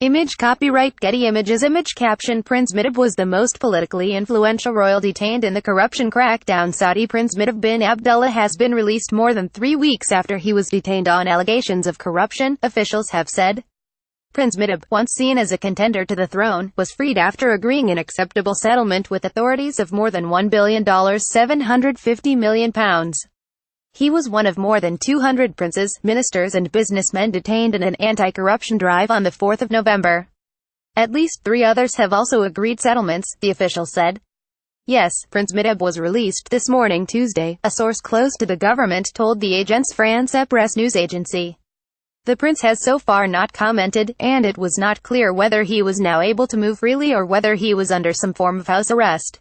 Image copyright Getty Images Image caption Prince Muttab was the most politically influential royal detained in the corruption crackdown. Saudi Prince Muttab bin Abdullah has been released more than 3 weeks after he was detained on allegations of corruption, officials have said. Prince Muttab, once seen as a contender to the throne, was freed after agreeing an acceptable settlement with authorities of more than $1 billion £750 million. He was one of more than 200 princes, ministers and businessmen detained in an anti-corruption drive on the 4th of November. At least 3 others have also agreed settlements, the official said. Yes, Prince Muttab was released this morning Tuesday, a source close to the government told the Agence France-Presse news agency. The prince has so far not commented, and it was not clear whether he was now able to move freely or whether he was under some form of house arrest.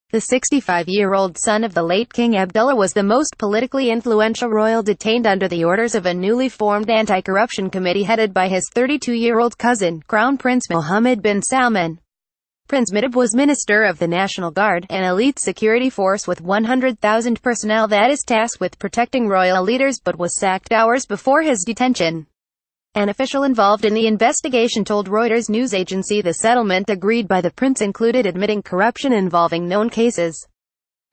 The 65-year-old son of the late King Abdullah was the most politically influential royal detained under the orders of a newly formed anti-corruption committee headed by his 32-year-old cousin, Crown Prince Mohammed bin Salman. Prince Muttab was Minister of the National Guard, an elite security force with 100,000 personnel that is tasked with protecting royal leaders, but was sacked hours before his detention. An official involved in the investigation told Reuters news agency the settlement agreed by the prince included admitting corruption involving known cases.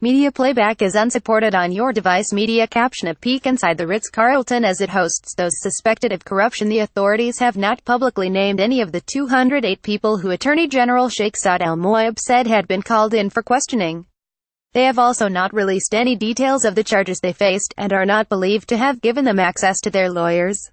Media playback is unsupported on your device. Media caption A peek inside the Ritz-Carlton as it hosts those suspected of corruption. The authorities have not publicly named any of the 208 people who Attorney General Sheikh Saad Al Moaib said had been called in for questioning. They have also not released any details of the charges they faced, and are not believed to have given them access to their lawyers.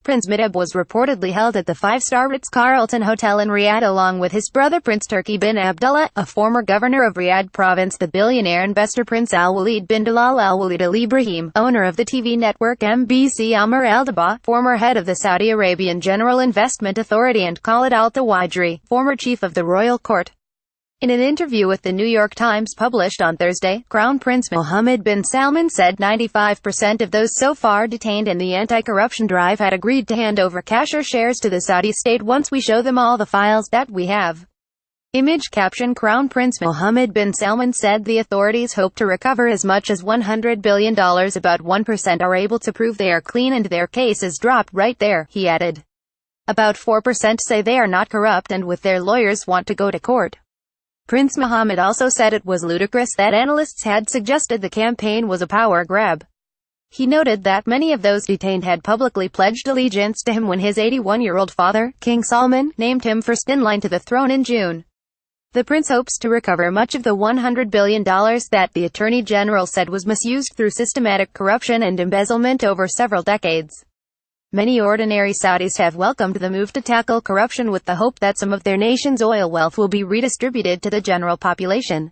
Prince Muttab was reportedly held at the 5-star Ritz-Carlton Hotel in Riyadh along with his brother Prince Turki bin Abdullah, a former governor of Riyadh province, the billionaire investor Prince Al-Walid bin Dalal Al-Walid Al Ibrahim, owner of the TV network MBC Amr Al-Dabaa, former head of the Saudi Arabian General Investment Authority, and Khalid Al-Tawadri, former chief of the royal court. In an interview with the New York Times published on Thursday, Crown Prince Mohammed bin Salman said 95% of those so far detained in the anti-corruption drive had agreed to hand over cash or shares to the Saudi state once we show them all the files that we have. Image caption Crown Prince Mohammed bin Salman said the authorities hope to recover as much as $100 billion. About 1% are able to prove they are clean and their case is dropped right there, he added. About 4% say they are not corrupt and with their lawyers want to go to court. Prince Mohammed also said it was ludicrous that analysts had suggested the campaign was a power grab. He noted that many of those detained had publicly pledged allegiance to him when his 81-year-old father, King Salman, named him first in line to the throne in June. The prince hopes to recover much of the $100 billion that the Attorney General said was misused through systematic corruption and embezzlement over several decades. Many ordinary Saudis have welcomed the move to tackle corruption with the hope that some of their nation's oil wealth will be redistributed to the general population.